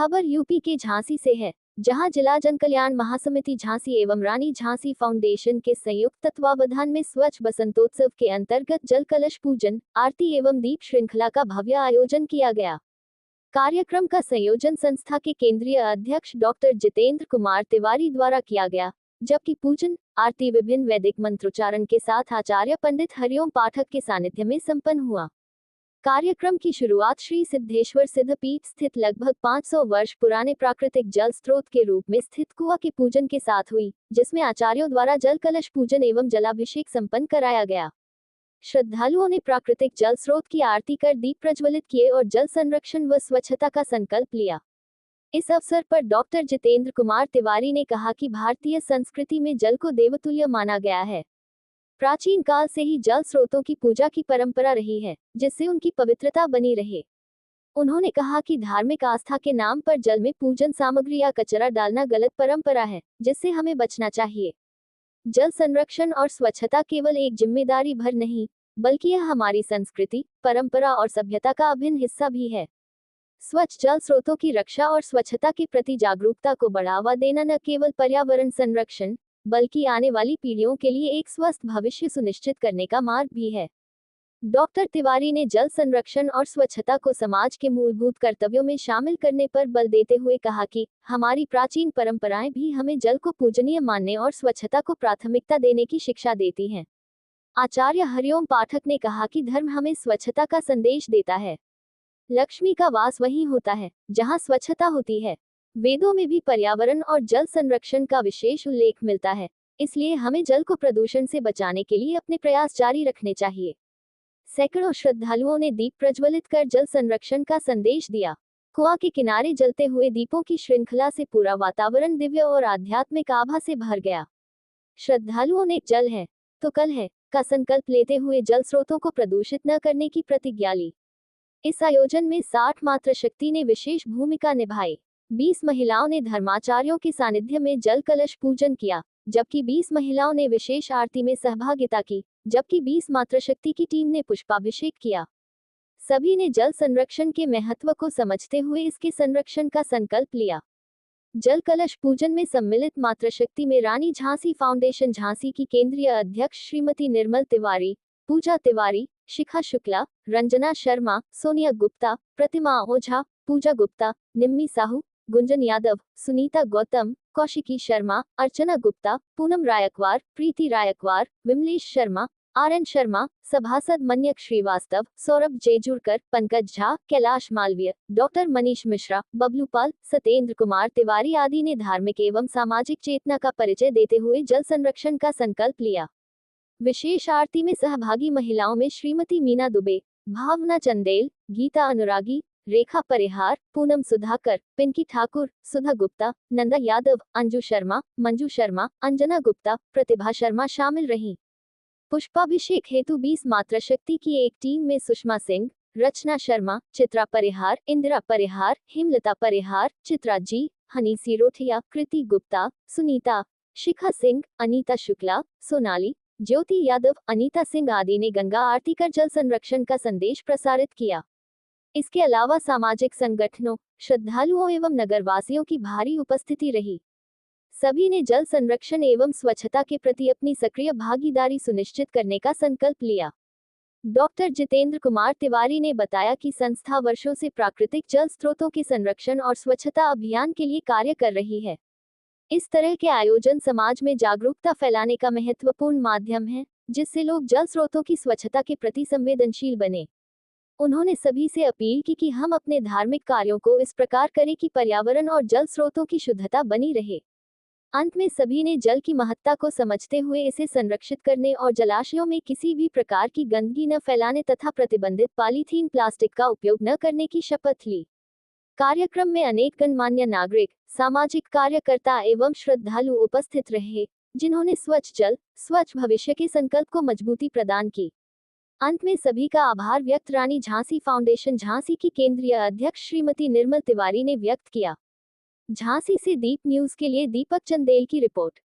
खबर यूपी के झांसी से है, जहां जिला जन कल्याण महासमिति झांसी एवं रानी झांसी फाउंडेशन के संयुक्त तत्वावधान में स्वच्छ बसंतोत्सव के अंतर्गत जल कलश पूजन, आरती एवं दीप श्रृंखला का भव्य आयोजन किया गया। कार्यक्रम का संयोजन संस्था के केंद्रीय अध्यक्ष डॉक्टर जितेंद्र कुमार तिवारी द्वारा किया गया, जबकि पूजन आरती विभिन्न वैदिक मंत्रोच्चारण के साथ आचार्य पंडित हरिओम पाठक के सानिध्य में संपन्न हुआ। कार्यक्रम की शुरुआत श्री सिद्धेश्वर सिद्धपीठ स्थित लगभग 500 वर्ष पुराने प्राकृतिक जल स्रोत के रूप में स्थित कुआं के पूजन के साथ हुई, जिसमें आचार्यों द्वारा जल कलश पूजन एवं जलाभिषेक संपन्न कराया गया। श्रद्धालुओं ने प्राकृतिक जल स्रोत की आरती कर दीप प्रज्वलित किए और जल संरक्षण व स्वच्छता का संकल्प लिया। इस अवसर पर डॉक्टर जितेंद्र कुमार तिवारी ने कहा कि भारतीय संस्कृति में जल को देवतुल्य माना गया है। प्राचीन काल से ही जल स्रोतों की पूजा की परंपरा रही है, जिससे उनकी पवित्रता बनी रहे। उन्होंने कहा कि धार्मिक आस्था के नाम पर जल में पूजन सामग्री या कचरा डालना गलत परंपरा है, जिससे हमें बचना चाहिए। जल संरक्षण और स्वच्छता केवल एक जिम्मेदारी भर नहीं, बल्कि यह हमारी संस्कृति, परंपरा और सभ्यता का अभिन्न हिस्सा भी है। स्वच्छ जल स्रोतों की रक्षा और स्वच्छता के प्रति जागरूकता को बढ़ावा देना न केवल पर्यावरण संरक्षण, बल्कि आने वाली पीढ़ियों के लिए एक स्वस्थ भविष्य सुनिश्चित करने का मार्ग भी है। डॉक्टर तिवारी ने जल संरक्षण और स्वच्छता को समाज के मूलभूत कर्तव्यों में शामिल करने पर बल देते हुए कहा कि हमारी प्राचीन परंपराएं भी हमें जल को पूजनीय मानने और स्वच्छता को प्राथमिकता देने की शिक्षा देती हैं। आचार्य हरिओम पाठक ने कहा कि धर्म हमें स्वच्छता का संदेश देता है। लक्ष्मी का वास वहीं होता है, जहां स्वच्छता होती है। वेदों में भी पर्यावरण और जल संरक्षण का विशेष उल्लेख मिलता है, इसलिए हमें जल को प्रदूषण से बचाने के लिए अपने प्रयास जारी रखने चाहिए। सैकड़ों श्रद्धालुओं ने दीप प्रज्वलित कर जल संरक्षण का संदेश दिया। कुआं के किनारे जलते हुए दीपों की श्रृंखला से पूरा वातावरण दिव्य और आध्यात्मिक आभा से भर गया। श्रद्धालुओं ने जल है तो कल है का संकल्प लेते हुए जल स्रोतों को प्रदूषित न करने की प्रतिज्ञा ली। इस आयोजन में 60 मातृशक्ति ने विशेष भूमिका निभाई। 20 महिलाओं ने धर्माचार्यों के सानिध्य में जल कलश पूजन किया, जबकि 20 महिलाओं ने विशेष आरती में सहभागिता की, जबकि 20 मातृशक्ति की टीम ने पुष्पाभिषेक किया। सभी ने जल संरक्षण के महत्व को समझते हुए इसके संरक्षण का संकल्प लिया। जल कलश पूजन में सम्मिलित मातृशक्ति में रानी झांसी फाउंडेशन झांसी की केंद्रीय अध्यक्ष श्रीमती निर्मल तिवारी, पूजा तिवारी, शिखा शुक्ला, रंजना शर्मा, सोनिया गुप्ता, प्रतिमा ओझा, पूजा गुप्ता, निम्मी साहू, गुंजन यादव, सुनीता गौतम, कौशिकी शर्मा, अर्चना गुप्ता, पूनम रायकवार, प्रीति रायकवार, विमलेश शर्मा, आरएन शर्मा, सभासद मन्यक श्रीवास्तव, सौरभ जेजुरकर, पंकज झा, कैलाश मालवीय, डॉक्टर मनीष मिश्रा, बबलू पाल, सतेंद्र कुमार तिवारी आदि ने धार्मिक एवं सामाजिक चेतना का परिचय देते हुए जल संरक्षण का संकल्प लिया। विशेष आरती में सहभागी महिलाओं में श्रीमती मीना दुबे, भावना चंदेल, गीता अनुरागी, रेखा परिहार, पूनम सुधाकर, पिंकी ठाकुर, सुधा गुप्ता, नंदा यादव, अंजू शर्मा, मंजू शर्मा, अंजना गुप्ता, प्रतिभा शर्मा शामिल रहीं। पुष्पाभिषेक हेतु 20 मातृशक्ति की एक टीम में सुषमा सिंह, रचना शर्मा, चित्रा परिहार, इंदिरा परिहार, हेमलता परिहार, चित्रा जी, हनी सिरोठिया, कृति गुप्ता, सुनीता, शिखा सिंह, अनीता शुक्ला, सोनाली, ज्योति यादव, अनीता सिंह आदि ने गंगा आरती कर जल संरक्षण का संदेश प्रसारित किया। इसके अलावा सामाजिक संगठनों, श्रद्धालुओं एवं नगरवासियों की भारी उपस्थिति रही। सभी ने जल संरक्षण एवं स्वच्छता के प्रति अपनी सक्रिय भागीदारी सुनिश्चित करने का संकल्प लिया। डॉक्टर जितेंद्र कुमार तिवारी ने बताया कि संस्था वर्षों से प्राकृतिक जल स्रोतों के संरक्षण और स्वच्छता अभियान के लिए कार्य कर रही है। इस तरह के आयोजन समाज में जागरूकता फैलाने का महत्वपूर्ण माध्यम है, जिससे लोग जल स्रोतों की स्वच्छता के प्रति संवेदनशील बने। उन्होंने सभी से अपील की कि हम अपने धार्मिक कार्यों को इस प्रकार करें कि पर्यावरण और जल स्रोतों की शुद्धता बनी रहे। अंत में सभी ने जल की महत्ता को समझते हुए इसे संरक्षित करने और जलाशयों में किसी भी प्रकार की गंदगी न फैलाने तथा प्रतिबंधित पॉलीथीन प्लास्टिक का उपयोग न करने की शपथ ली। कार्यक्रम में अनेक गणमान्य नागरिक, सामाजिक कार्यकर्ता एवं श्रद्धालु उपस्थित रहे, जिन्होंने स्वच्छ जल, स्वच्छ भविष्य के संकल्प को मजबूती प्रदान की। अंत में सभी का आभार व्यक्त रानी झांसी फाउंडेशन झांसी की केंद्रीय अध्यक्ष श्रीमती निर्मल तिवारी ने व्यक्त किया। झांसी से दीप न्यूज के लिए दीपक चंदेल की रिपोर्ट।